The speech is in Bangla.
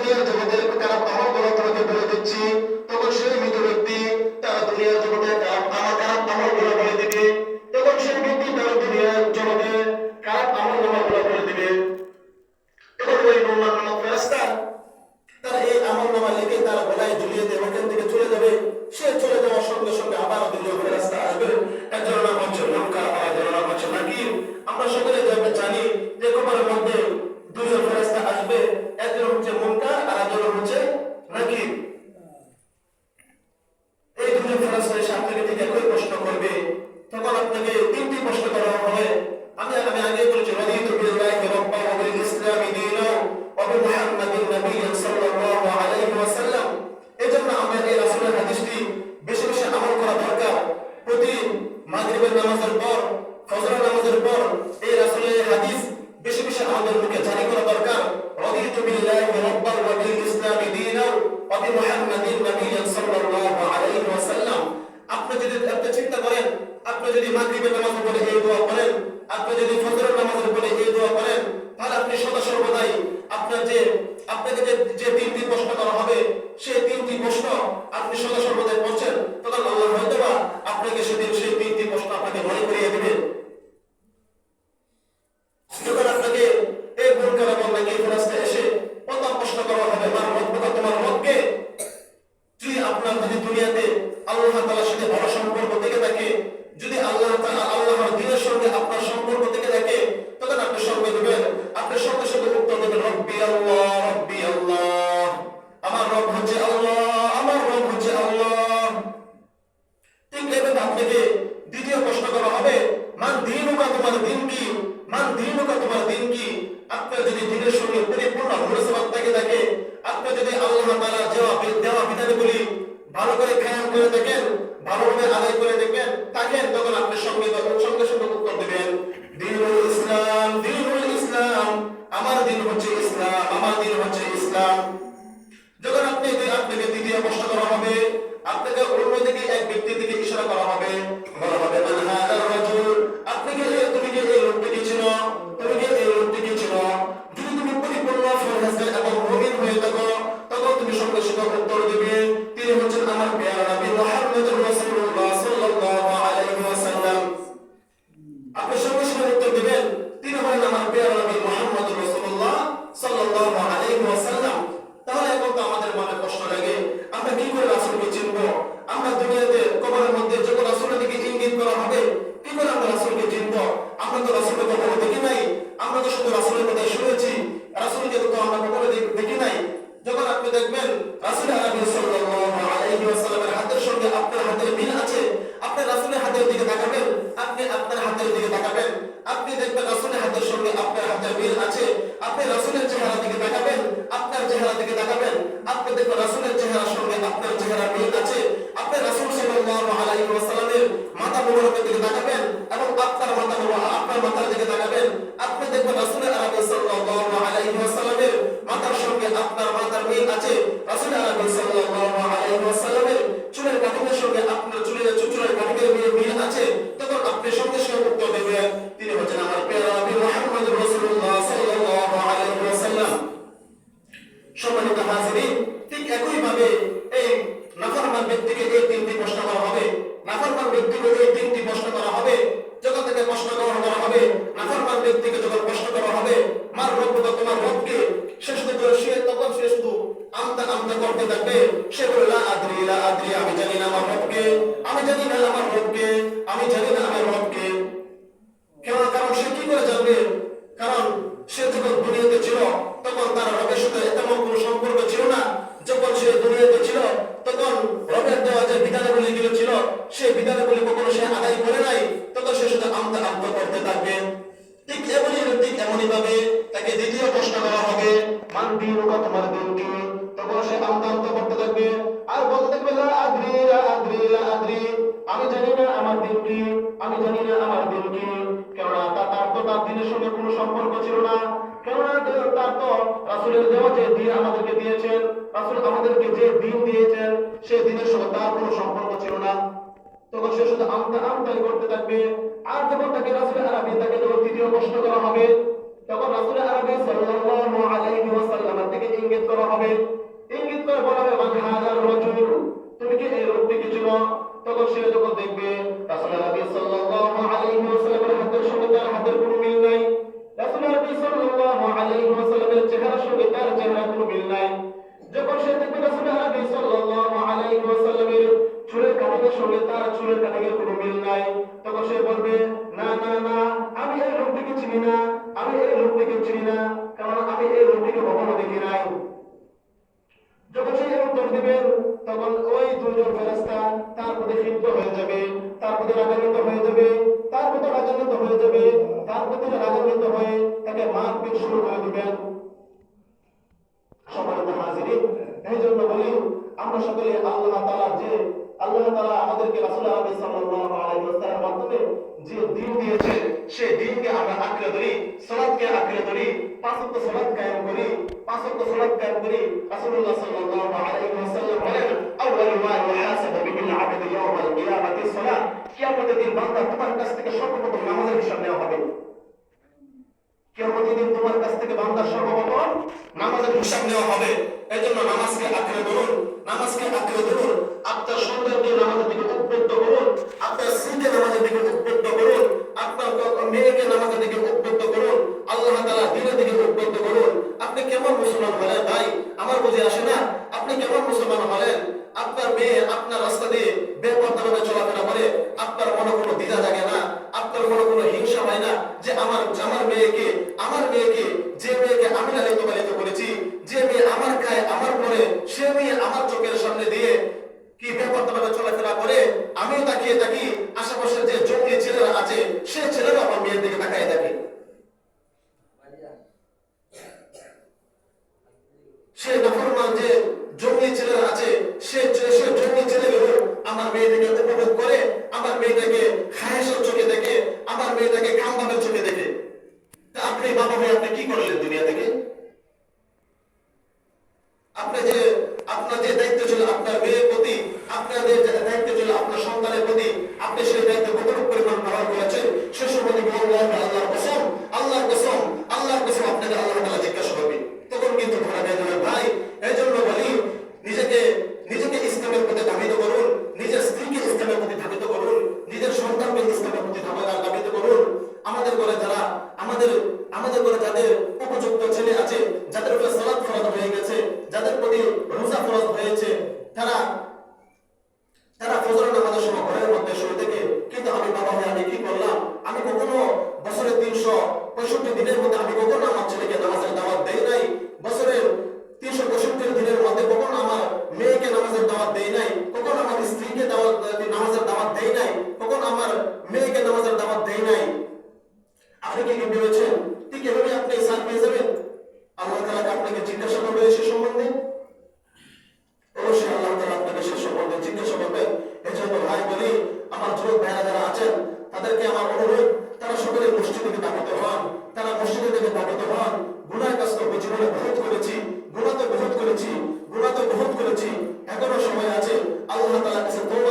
দুনিয়ার জগতের খারাপ আমলগুলো তোমাকে বলে দিচ্ছি, তখন সেই মৃত ব্যক্তি তার দুনিয়ার জগতে খারাপ আমলগুলো বলে দিবে। তখন সেই ব্যক্তি তার দুনিয়ার জগতে খারাপ আমলনামাগুলো বলে দিবে। তখন ওই নূর নামক ফেরেশতা তার এই আমলনামা লিখে তার গলায় ঝুলিয়ে দিয়ে ওখান থেকে চলে যাবে। সে চলে যাওয়ার সঙ্গে সঙ্গে আবার দুজন ফেরেশতা আসবে। একজনের নাম হচ্ছে মুনকার আর একজনের নাম হচ্ছে নাকির। আমরা সকলে জানি যে কবরের মধ্যে দুজন ফেরেশতা আসবে, একজন হচ্ছে মুনকার আর একজন হচ্ছে নাকির। এই দুজন ফেরেশতা এসে আপনাকে ঠিক একই প্রশ্ন করবে। তখন আপনাকে তিনটি প্রশ্ন করা হবে। আমি আগে বলেছি রাদিতু বিল্লাহি রাব্বান ওয়া বিল ইসলামি দীনান ওয়া বি মুহাম্মাদিন নাবিয়্যান সাল্লাল্লাহু আলাইহি ওয়াসাল্লাম। এজন্য আমরা এই রাসূলের হাদিসটি বেশি বেশি আমল করা দরকার। প্রতি মাগরিবের নামাজের পর, ফজরের নামাজের পর এই রাসূলের হাদিস বেশি বেশি আমাদের মুখে জারি করা দরকার। রাদিতু বিল্লাহি রাব্বান ওয়া বিল ইসলামি দীনান ওয়া বি মুহাম্মাদিন নাবিয়্যান সাল্লাল্লাহু আলাইহি ওয়াসাল্লাম। আপনি চিন্তা করেন, আপনি যদি মাগরিবের নামাজের পরে এই দোয়া করেন, আপনি যদি ফজরের নামাজের পরে এই দোয়া করেন, তাহলে আপনি সদা সর্বদাই আপনাকে যে তিনটি প্রশ্ন করা হবে সেই তিনটি প্রশ্ন আপনি সদা সর্বদাই পড়ছেন, তখন আল্লাহ হয়তোবা আপনাকে সেদিন সেই তিনটি প্রশ্ন আপনাকে মনে করিয়ে দিবেন। যখন আপনাকে এই মুনকার এবং নাকির ফেরেশতা এসে প্রথম প্রশ্ন করা হবে, তোমার রবকে, যদি দুনিয়াতে আল্লাহ তাআলার সাথে ভালো সম্পর্ক থেকে থাকে, যদি আল্লাহর দ্বীনের সঙ্গে আপনার সম্পর্ক থেকে থাকে, তখন আপনি সঙ্গে দেবেন, আপনি সঙ্গে সঙ্গে উত্তর দেবেন রব্বি আল্লাহ, রব্বি আল্লাহ, আমার রব হচ্ছে আল্লাহ, আমার রব হচ্ছে আল্লাহ। ঠিক এভাবে আপনাকে দ্বিতীয় প্রশ্ন করা হবে, মান দীনুকা, তোমার দিন কি, মান দীনুকা, তোমার দিন কি। আপনার যদি দিনের সঙ্গে পরিপূর্ণ মুনাসাবাত থাকে, আপনি যদি আল্লাহ তাআলার দেওয়া বিধানগুলি ভালো করে খেয়াল করে থাকেন, ভালোভাবে আদায় করে থাকেন, তখন আপনি সঙ্গে সঙ্গে উত্তর দেবেন দীনুল ইসলাম, দীনুল ইসলাম, আমার দিন হচ্ছে ইসলাম, আমার দিন হচ্ছে ইসলাম। যখন আপনাকে দ্বিতীয় প্রশ্ন করা হবে, আপনাকে অন্যদিকে এক ব্যক্তির দিকে ইশারা করা হবে, বলা হবে মান হাদার রাজুল, তুমি কি এই লোকটিকে চিনো, তুমি কি এই লোকটিকে চিনো। যদি তুমি পরিপূর্ণ ফরহেজগার এবং মুমিন হয়ে থাকো, তখন তুমি সঙ্গে সঙ্গে উত্তর দেবে তিনি হচ্ছেন আমার প্রিয় নবী মুহাম্মদুর রাসূলুল্লাহ সাল্লাল্লাহু আলাইহি ওয়াসাল্লাম। আপনি সঙ্গে সঙ্গে উত্তর দেবেন তিনি হলেন আমার প্রিয় নবী মুহাম্মদুর রাসূলুল্লাহ সাল্লাল্লাহু আলাইহি ওয়াসাল্লাম। তাহলে এখন তো আমাদের মনে কষ্ট লাগে, আমরা কি করে রাসূলকে চিনব? আমরা দুনিয়াতে কবরের মধ্যে যখন রাসূলের দিকে ইঙ্গিত করা হবে, কি করে আমরা রাসূলকে চিনব? আমরা তো রাসূলকে কখনো দেখি নাই, আমরা তো শুধু রাসূলের কথা শুনেছি, রাসূলকে তো আমরা কখনো দেখি নাই। যখন আপনি দেখবেন রাসূল আরবি সাল্লাল্লাহু আলাইহি ওয়াসাল্লামের হাতের সঙ্গে আপনার হাতের মিল আছে, আপনি রাসূলের হাতের দিকে তাকাবেন, আপনি আপনার হাতের দিকে তাকাবেন, আপনি দেখবেন রাসূলের হাতের সঙ্গে আপনার হাতের মিল আছে, আপনি রাসূলের চেহারার দিকে তাকাবেন, আপনার চেহারার দিকে তাকাবেন, আপনি দেখবেন রাসূলের চেহারার সঙ্গে আপনার চেহারা মিল আছে, আপনি রাসূল সাল্লাল্লাহু আলাইহি ওয়াসাল্লামের মাথা মোবারকের দিকে তাকাবেন এবং আপনার মাথা মোবারক আপনার মাথার দিকে তাকাবেন, আপনি দেখবেন রাসূল আরবি সাল্লাল্লাহু আলাইহি ওয়াসাল্লামের মাথার সঙ্গে আপনার মাথার মিল আছে, রাসূল আরবি সাল্লাল্লাহু আলাইহি ওয়াসাল্লামের চুলের কাটিংয়ের সঙ্গে আপনার চুলের কাটিংয়ের মিল আছে, তখন আপনি সঙ্গে সঙ্গে উত্তর দেবেন তিনি হচ্ছেন আমার প্রিয় নবী মুহাম্মদুর রাসূলুল্লাহ সাল্লাল্লাহু আলাইহি ওয়াসাল্লাম। সম্মানিত হাজিরিন, ঠিক একই ভাবে এই নাফরমান ব্যক্তিকে এই তিনটি প্রশ্ন করা হবে, নাফরমান ব্যক্তিকে এই তিনটি প্রশ্ন করা হবে। যখন থেকে প্রশ্ন করা হবে, নাফরমান ব্যক্তিকে যখন প্রশ্ন করা হবে মার রব্বুকা, তোমার রবকে, সে শুধু আমতা করতে থাকবে, সে বলে লা আদরি, লা আদরি, আমি জানি না আমার রবকে, আমি জানি না আমার রবকে, আমি জানি না আমার রবকে। কারণ সে কি করে জানবে? কারণ সে যখন দুনিয়াতে ছিল তখন তার রবের সাথে তেমন কোনো সম্পর্ক ছিল না। যখন সে দুনিয়াতে ছিল তখন রবের দেওয়া যে বিধানাবলী গুলো ছিল সেই বিধানাবলী কখনো সে আদায় করে নাই, তখন সে শুধু আমতা করতে থাকবে। ঠিক এমনই ভাবে তাকে দ্বিতীয় প্রশ্ন করা হবে মান দীনুকা, তোমার দিন কি, তখন সে আমতা করতে থাকবে আর বলতে থাকবে লা আদরি, লা আদরি, লা আদরি, আমি জানি না আমার দিন কি, আমি জানি না আমার দিন কি। কেননা তার দিনের সঙ্গে কোনো সম্পর্ক ছিল না, কেননা তার তো রাসূলের দেওয়া যে দিন আমাদেরকে দিয়েছেন, রাসূল আমাদেরকে যে দিন দিয়েছেন সেই দিনের সঙ্গে তার কোনো সম্পর্ক ছিল না। তখন সে শুধু আমতাই করতে থাকবে। আর যখন তাকে রাসূল আরবি যখন তৃতীয় প্রশ্ন করা হবে, তখন রাসূল আরবি সাল্লাল্লাহু আলাইহি ওয়াসাল্লাম থেকে এই ইঙ্গিত করা হবে, ইঙ্গিত করে বলা হবে মান হাযার রাজুল, তুমি কি এই লোকটিকে চিনো? তখন সে যখন দেখবে রাসূলুল্লাহ নবী সাল্লাল্লাহু আলাইহি ওয়াসাল্লামের হাতের সঙ্গে তার হাতের কোনো মিল নাই, রাসূলুল্লাহ নবী সাল্লাল্লাহু আলাইহি ওয়াসাল্লামের চেহারার সঙ্গে তার চেহারার কোনো মিল নাই, যখন সে দেখবে রাসূলুল্লাহ নবী সাল্লাল্লাহু আলাইহি ওয়াসাল্লামের চুলের কাটিংয়ের সঙ্গে তার চুলের কাটিংয়ের কোনো মিল নাই, তখন সে বলবে না না না, আমি এই লোকটিকে চিনি না, আমি এই লোকটিকে চিনি না, কারণ আমি এই লোকটিকে কখনো দেখি নাই। যখন সে উত্তর দিবেন তখন ওই দুজন ফেরেশতা তার প্রতি ক্ষিপ্ত হয়ে যাবে, তার প্রতি রাগান্বিত হয়ে যাবে, তার প্রতি রাগান্বিত হয়ে যাবে, তার প্রতি রাগান্বিত হয়ে তাকে মারপিট শুরু করে দিবেন। সম্মানিত হাজিরিন, এই জন্য বলি আমরা সকলে আল্লাহ তাআলা আমাদেরকে রাসূলুল্লাহ সাল্লাল্লাহু আলাইহি ওয়াসাল্লামের মাধ্যমে যে দ্বীন দিয়েছে সেই দ্বীনকে আমরা আঁকড়ে ধরি, সালাতকে আঁকড়ে ধরি, পাঁচ ওয়াক্ত সালাত কায়েম করি, পাঁচ ওয়াক্ত সালাত কায়েম করি। রাসূলুল্লাহ সাল্লাল্লাহু আলাইহি ওয়াসাল্লাম বলেন আউয়ালু মা ইউহাসাবু বিল আবদ ইয়াউমাল কিয়ামাতি সালাত, কিয়ামতের দিন বান্দা তোমার কাছ থেকে সর্বপ্রথম নামাজের হিসাব নেওয়া হবে। কিয়ামতের দিন তোমার কাছ থেকে বান্দার সর্বপ্রথম নামাজের হিসাব নেওয়া হবে। এজন্য নামাজকে আঁকড়ে ধরুন, নামাজকে আঁকড়ে ধরুন, আপনার সন্তানকে নামাজের দিকে উদ্বুদ্ধ করুন, আপনার স্ত্রীকে নামাজের দিকে উদ্বুদ্ধ করুন, আপনার মেয়েকে নামাজের দিকে উদ্বুদ্ধ করুন, আল্লাহ তাআলা দ্বীনের দিকে উদ্বুদ্ধ করুন। আপনি কেমন মুসলমান হলেন ভাই? আমার বুঝে আসে না, আপনি কেমন মুসলমান হলেন? আপনার মেয়ে আপনার রাস্তা দিয়ে বেপরোয়াভাবে চলাফেরা করে, আপনার মনে কোনো দ্বিধা জাগে না, আপনার মনে কোনো হিংসা হয় না যে আমার মেয়েকে যে মেয়েকে আমি লালিত পালিত করেছি, যে মেয়ে আমার গায়ে আমার পরে, সে মেয়ে আমার চোখের সামনে দিয়ে কি বেপরোয়াভাবে চলাফেরা করে, আমিও তাকিয়ে থাকি, আশেপাশে যে জঙ্গি ছেলেরা আছে সে ছেলেরা আমার মেয়ের দিকে তাকিয়ে থাকে। সে নাফরমান যে জঙ্গি ছেলেরা আছে সে জঙ্গি ছেলেগুলো আমার মেয়েটাকে উপভোগ করে, আমার মেয়েটাকে খায়েশের চোখে দেখে, আমার মেয়েটাকে কামভাবের চোখে দেখে। তা আপনি বাবা হয়ে আপনি কি করলেন দুনিয়া থেকে?